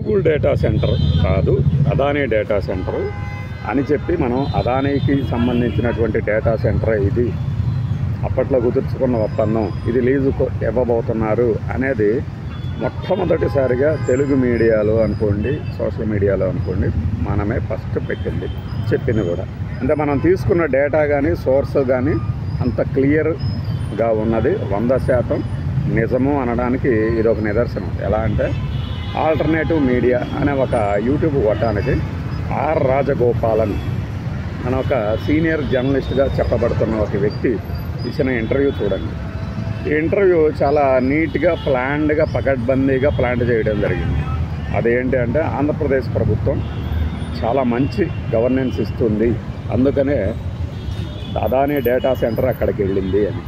Google data centre కాదు, Adani data centre అని చెప్పి మనం అదానీకి సంబంధించినటువంటి డేటా సెంటర్ ఇది, అప్పట్లో కుదుర్చుకున్న ఒప్పందం, ఇది లీజుకు ఇవ్వబోతున్నారు అనేది మొట్టమొదటిసారిగా తెలుగు మీడియాలో అనుకోండి, సోషల్ మీడియాలో అనుకోండి, మనమే ఫస్ట్ పెట్టింది, చెప్పింది కూడా. అంటే మనం తీసుకున్న డేటా కానీ సోర్స్ కానీ అంత క్లియర్గా ఉన్నది, 100% నిజము అనడానికి ఇది ఒక నిదర్శనం. ఎలా అంటే ఆల్టర్నేటివ్ మీడియా అనే ఒక యూట్యూబ్ కొట్టడానికి ఆర్ రాజగోపాలన్ అని ఒక సీనియర్ జర్నలిస్ట్గా చెప్పబడుతున్న ఒక వ్యక్తి ఇచ్చిన ఇంటర్వ్యూ చూడండి. ఈ ఇంటర్వ్యూ చాలా నీట్గా, ప్లాన్డ్గా, పకడ్బందీగా ప్లాన్ చేయడం జరిగింది. అదేంటి అంటే ఆంధ్రప్రదేశ్ ప్రభుత్వం చాలా మంచి గవర్నెన్స్ ఇస్తుంది, అందుకనే అదానీ డేటా సెంటర్ అక్కడికి వెళ్ళింది అని.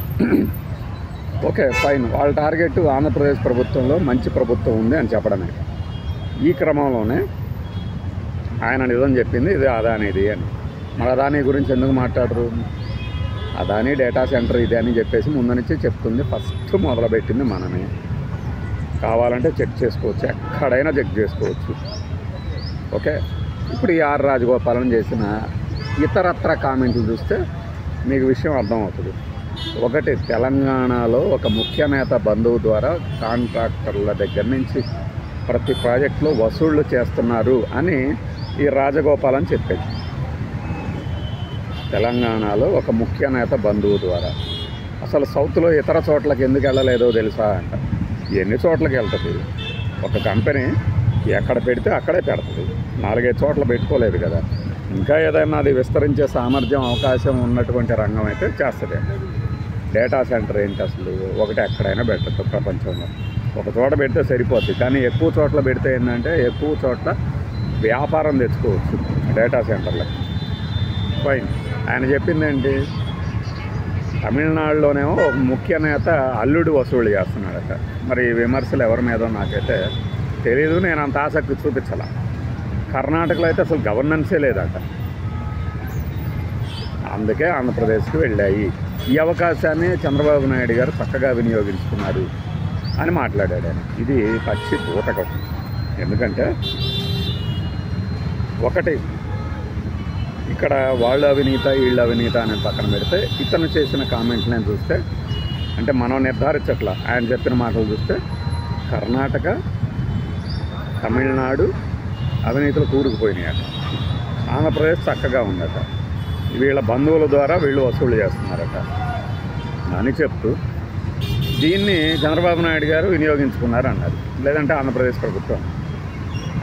Okay, fine. వాళ్ళ టార్గెట్ ఆంధ్రప్రదేశ్ ప్రభుత్వంలో మంచి ప్రభుత్వం ఉంది అని చెప్పడమే. ఈ క్రమంలోనే ఆయన నిజం చెప్పింది ఇది అదానీది అని. మరి అదానీ గురించి ఎందుకు మాట్లాడరు? అదానీ డేటా సెంటర్ ఇది అని చెప్పేసి ముందు నుంచి చెప్తుంది. ఫస్ట్ మొదలుపెట్టింది మనమే. కావాలంటే చెక్ చేసుకోవచ్చు, ఎక్కడైనా చెక్ చేసుకోవచ్చు. ఓకే, ఇప్పుడు ఈ ఆర్ రాజగోపాలన్ చేసిన ఇతరత్ర కామెంట్లు చూస్తే మీకు విషయం అర్థమవుతుంది. ఒకటి, తెలంగాణలో ఒక ముఖ్య నేత బంధువు ద్వారా కాంట్రాక్టర్ల దగ్గర నుంచి ప్రతి ప్రాజెక్టులో వసూళ్లు చేస్తున్నారు అని ఈ రాజగోపాలన్ చెప్పేది. తెలంగాణలో ఒక ముఖ్య నేత బంధువు ద్వారా. అసలు సౌత్లో ఇతర చోట్లకి ఎందుకు వెళ్ళలేదో తెలుసా అంట. ఎన్ని చోట్లకి వెళ్తుంది ఒక కంపెనీ? ఎక్కడ పెడితే అక్కడే పెడుతుంది. 4-5 చోట్ల పెట్టుకోలేదు కదా. ఇంకా ఏదైనా అది విస్తరించే సామర్థ్యం, అవకాశం ఉన్నటువంటి రంగం అయితే చేస్తుంది. డేటా సెంటర్ ఏంటి అసలు? ఒకటి ఎక్కడైనా పెట్టచ్చు ప్రపంచంలో. ఒక చోట పెడితే సరిపోద్ది, కానీ ఎక్కువ చోట్ల పెడితే ఏంటంటే ఎక్కువ చోట్ల వ్యాపారం తెచ్చుకోవచ్చు డేటా సెంటర్లో. ఫైన్. ఆయన చెప్పిందేంటి? తమిళనాడులోనేమో ఒక ముఖ్య నేత అల్లుడు వసూలు చేస్తున్నాడట. మరి ఈ విమర్శలు ఎవరి మీదో నాకైతే తెలీదు, నేను అంత ఆసక్తి చూపించాల. కర్ణాటకలో అయితే అసలు గవర్నెన్సే లేదట, అందుకే ఆంధ్రప్రదేశ్కి వెళ్ళాయి. ఈ అవకాశాన్ని చంద్రబాబు నాయుడు గారు చక్కగా వినియోగించుకున్నారు అని మాట్లాడాడు ఆయన. ఇది పచ్చి బూటకం. ఎందుకంటే ఒకటి, ఇక్కడ వాళ్ళ అవినీత వీళ్ళ అవినీత అనేది పక్కన పెడితే ఇతను చేసిన కామెంట్లను చూస్తే, అంటే మనం నిర్ధారించట్లా, ఆయన చెప్పిన మాటలు చూస్తే కర్ణాటక, తమిళనాడు అవినీతులు కూరుకుపోయినాయట. ఆంధ్రప్రదేశ్ చక్కగా ఉందట. వీళ్ళ బంధువుల ద్వారా వీళ్ళు వసూలు చేస్తున్నారట అని చెప్తూ దీన్ని చంద్రబాబు నాయుడు గారు వినియోగించుకున్నారు అన్నారు. లేదంటే ఆంధ్రప్రదేశ్ ప్రభుత్వం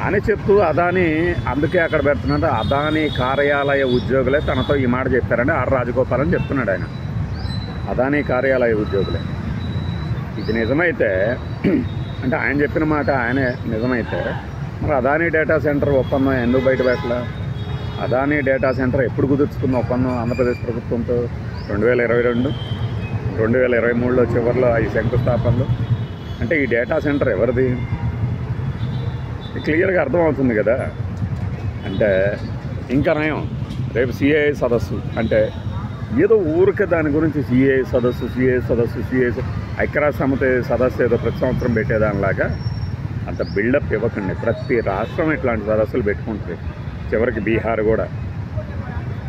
అని చెప్తూ అదానీ అందుకే అక్కడ పెడుతున్నాడు. అదానీ కార్యాలయ ఉద్యోగులే తనతో ఈ మాట చెప్పారని ఆర్ రాజగోపాలన్ చెప్తున్నాడు. ఆయన అదానీ కార్యాలయ ఉద్యోగులే. ఇది నిజమైతే, అంటే ఆయన చెప్పిన మాట ఆయనే నిజమైతే, మరి అదానీ డేటా సెంటర్ ఒప్పందం ఎందుకు బయట పెట్టలా? అదానీ డేటా సెంటర్ ఎప్పుడు కుదుర్చుకున్న ఒప్పందం ఆంధ్రప్రదేశ్ ప్రభుత్వంతో? 2022, 2023లో చివరిలో ఈ శంకుస్థాపనలు. అంటే ఈ డేటా సెంటర్ ఎవరిది? క్లియర్గా అర్థమవుతుంది కదా. అంటే ఇంకా నయం, రేపు సిఐఏ సదస్సు అంటే ఏదో ఊరికే దాని గురించి సిఐఏ సదస్సు ఐక్యరాజ్య సమితి సదస్సు ఏదో ప్రతి సంవత్సరం పెట్టేదానిలాగా అంత బిల్డప్ ఇవ్వకండి. ప్రతి రాష్ట్రం ఇట్లాంటి సదస్సులు పెట్టుకుంటుంది. చివరికి బీహార్ కూడా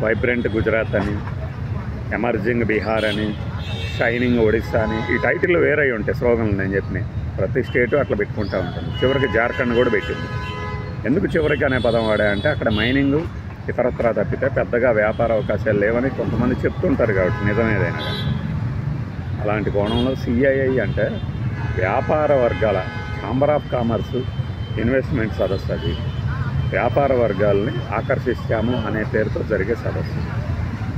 వైబ్రెంట్ గుజరాత్ అని, ఎమర్జింగ్ బీహార్ అని, షైనింగ్ ఒడిస్సా అని, ఈ టైటిల్ వేరే ఉంటాయి స్లోగన్లు. నేను చెప్పిన ప్రతి స్టేటు అట్లా పెట్టుకుంటూ ఉంటాను. చివరికి జార్ఖండ్ కూడా పెట్టింది. ఎందుకు చివరికి అనే పదం వాడా అంటే అక్కడ మైనింగ్ ఇతరత్రా తప్పితే పెద్దగా వ్యాపార అవకాశాలు లేవని కొంతమంది చెప్తుంటారు కాబట్టి నిజమేదైనా కానీ. అలాంటి కోణంలో సిఐఐ అంటే వ్యాపార వర్గాల ఛాంబర్ ఆఫ్ కామర్స్ ఇన్వెస్ట్మెంట్ సదస్సు. అది వ్యాపార వర్గాలని ఆకర్షిస్తాము అనే పేరుతో జరిగే సదస్సు.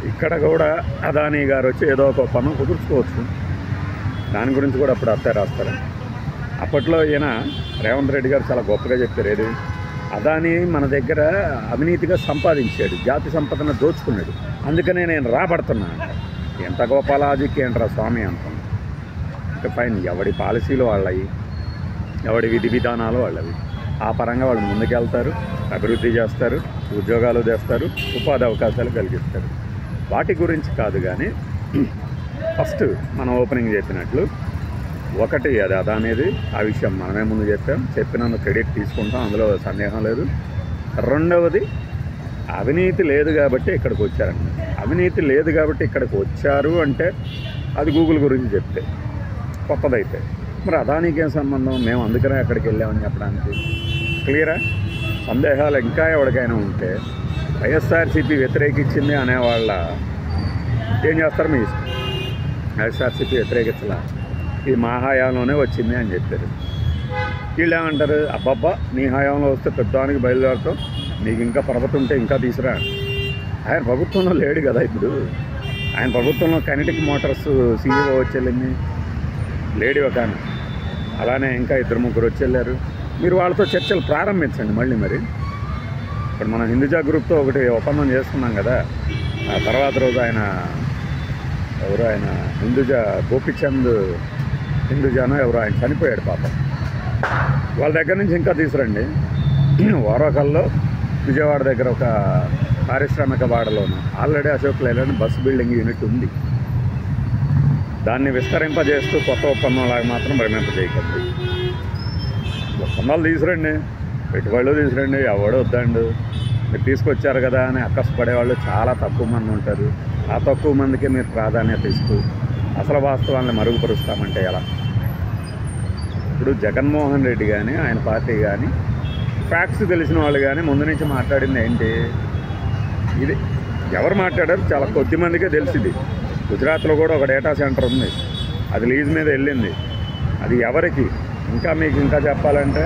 ఇక్కడ కూడా అదానీ గారు వచ్చి ఏదో ఒక పన్ను కుదుర్చుకోవచ్చు. దాని గురించి కూడా అప్పుడు అర్థం రాస్తారు. అప్పట్లో ఈయన రేవంత్ రెడ్డి గారు చాలా గొప్పగా చెప్పారు. ఏది? అదానీ మన దగ్గర అవినీతిగా సంపాదించాడు, జాతి సంపదను దోచుకున్నాడు, అందుకనే నేను రాబడుతున్నాను. ఎంత గొప్ప లాజిక్ ఏంట్రా స్వామి అంటున్నాను. అంటే ఫైన్, ఎవడి పాలసీలు వాళ్ళవి, ఎవడి విధి విధానాలు వాళ్ళవి. ఆ పరంగా వాళ్ళు ముందుకెళ్తారు, అభివృద్ధి చేస్తారు, ఉద్యోగాలు తెస్తారు, ఉపాధి అవకాశాలు కలిగిస్తారు. వాటి గురించి కాదు. కానీ ఫస్ట్ మనం ఓపెనింగ్ చెప్పినట్లు ఒకటి అది అదానేది, ఆ విషయం మనమే ముందు చెప్పినందుకు క్రెడిట్ తీసుకుంటాం, అందులో సందేహం లేదు. రెండవది అవినీతి లేదు కాబట్టి ఇక్కడికి వచ్చారండి. అవినీతి లేదు కాబట్టి ఇక్కడికి వచ్చారు అంటే అది గూగుల్ గురించి చెప్తే కొత్తదైతే, మరి అదానికి ఏం సంబంధం? మేము అందుకనే అక్కడికి వెళ్ళామని చెప్పడానికి క్లియరా? సందేహాలు ఇంకా ఎవరికైనా ఉంటే వైఎస్ఆర్సీపీ వ్యతిరేకించింది అనేవాళ్ళ ఏం చేస్తారు మీ ఇష్టం. వైఎస్ఆర్సీపీ వ్యతిరేకించలా, ఇది మా హయాంలోనే వచ్చింది అని చెప్పారు. వీళ్ళు ఏమంటారు, అబ్బబ్బా నీ హయాంలో వస్తే పెద్దానికి బయలుదేరుతాం, నీకు ఇంకా ప్రభుత్వం ఉంటే ఇంకా తీసురా. ఆయన ప్రభుత్వంలో లేడు కదా ఇప్పుడు. ఆయన ప్రభుత్వంలో కైనెటిక్ మోటార్స్ సీఈఓ వచ్చేళ్ళింది లేడీ ఒక ఆయన, అలానే ఇంకా 2-3 వచ్చేళ్ళారు. మీరు వాళ్ళతో చర్చలు ప్రారంభించండి మళ్ళీ. మరి ఇప్పుడు మనం హిందూజా గ్రూప్తో ఒకటి ఒప్పందం చేసుకున్నాం కదా, ఆ తర్వాత రోజు ఆయన హిందూజా గోపిచంద్ హిందూజానో ఎవరో ఆయన చనిపోయాడు పాపం. వాళ్ళ దగ్గర నుంచి ఇంకా తీసురండి. ఓరకల్లో విజయవాడ దగ్గర ఒక పారిశ్రామిక వాడలోను already Ashok Leyland bus building unit ఉంది. దాన్ని విస్తరింపజేస్తూ కొత్త ఒప్పందంలాగా మాత్రం భ్రమింపజేయకండి. ఒప్పందాలు తీసురండి, పెట్టుబడులు తీసురండి, ఎవడో వద్దండు. మీరు తీసుకొచ్చారు కదా అని అక్కసపడేవాళ్ళు చాలా తక్కువ మంది ఉంటారు. ఆ తక్కువ మందికి మీరు ప్రాధాన్యత ఇస్తూ అసలు వాస్తవాన్ని మరుగుపరుస్తామంటే ఎలా? ఇప్పుడు జగన్మోహన్ రెడ్డి కానీ ఆయన పార్టీ కానీ ఫ్యాక్ట్స్ తెలిసిన వాళ్ళు కానీ ముందు నుంచి మాట్లాడింది ఏంటి? ఇది ఎవరు మాట్లాడారు? చాలా కొద్ది మందికే తెలిసింది. గుజరాత్లో కూడా ఒక డేటా సెంటర్ ఉంది, అది లీజ్ మీద వెళ్ళింది. అది ఎవరికి? ఇంకా మీకు ఇంకా చెప్పాలంటే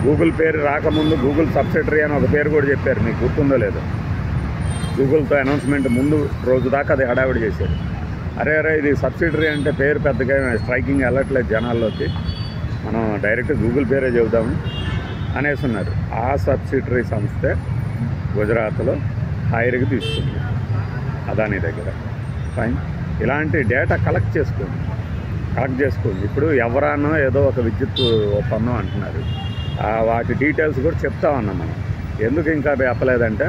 గూగుల్ పేరు రాకముందు గూగుల్ సబ్సిడరీ అని ఒక పేరు కూడా చెప్పారు, మీకు గుర్తుందో లేదో. గూగుల్తో అనౌన్స్మెంట్ ముందు రోజు దాకా అది హడావిడి చేశారు. అరే ఇది సబ్సిడరీ అంటే పేరు పెద్దగా స్ట్రైకింగ్ వెళ్ళట్లేదు జనాల్లోకి, మనం డైరెక్ట్ గూగుల్ పేరే చెబుదాము అనేసి ఉన్నారు. ఆ సబ్సిడరీ సంస్థే గుజరాత్లో హైర్కి తీసుకుంది అదానీ దగ్గర. ఫైన్, ఇలాంటి డేటా కలెక్ట్ చేసుకోండి. ఇప్పుడు ఎవరన్నా ఏదో ఒక విద్యుత్ ఒప్పందం అంటున్నారు, వాటి డీటెయిల్స్ కూడా చెప్తా ఉన్నాం మనం. ఎందుకు ఇంకా చెప్పలేదంటే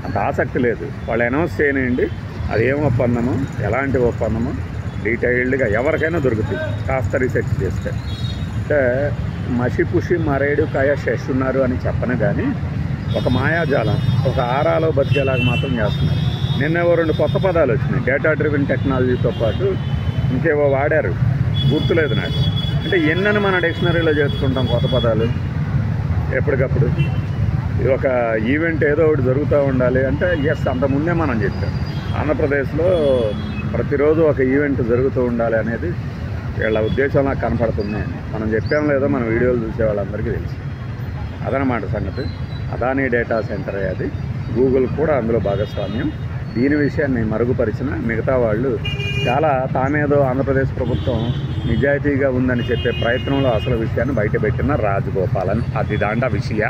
అంత ఆసక్తి లేదు. వాళ్ళు అనౌన్స్ చేయనివ్వండి, అది ఏం ఒప్పందము, ఎలాంటి ఒప్పందము డీటెయిల్డ్గా ఎవరికైనా దొరుకుతుంది కాస్త రీసెర్చ్ చేస్తే. అంటే మషిపుషి మరేడు కాయ శశ్ ఉన్నారు అని చెప్పను కానీ ఒక మాయాజాలం, ఒక ఆరాలో బతికేలాగా మాత్రం చేస్తున్నారు. నిన్నేవో 2 కొత్త పదాలు వచ్చినాయి, డేటా డ్రివెన్ టెక్నాలజీతో పాటు ఇంకేవో వాడారు, గుర్తులేదు నాకు. అంటే ఎన్నని మన డిక్షనరీలో చేసుకుంటాం కొత్త పదాలు ఎప్పటికప్పుడు. ఇది ఒక ఈవెంట్ ఏదో ఒకటి జరుగుతూ ఉండాలి అంటే ఎస్, అంతకుముందే మనం చెప్పాం ఆంధ్రప్రదేశ్లో ప్రతిరోజు ఒక ఈవెంట్ జరుగుతూ ఉండాలి అనేది వీళ్ళ ఉద్దేశం నాకు కనపడుతుంది అని మనం చెప్పాం లేదో మన వీడియోలు చూసే వాళ్ళందరికీ తెలుసు. అదనమాట సంగతి. అదానీ డేటా సెంటరే అది, గూగుల్ కూడా అందులో భాగస్వామ్యం. దీని విషయాన్ని మరుగుపరిచిన మిగతా వాళ్ళు చాలా తామేదో ఆంధ్రప్రదేశ్ ప్రభుత్వం నిజాయితీగా ఉందని చెప్పే ప్రయత్నంలో అసలు విషయాన్ని బయటపెట్టిన రాజగోపాలన్, అది దాంట్లో విషయ.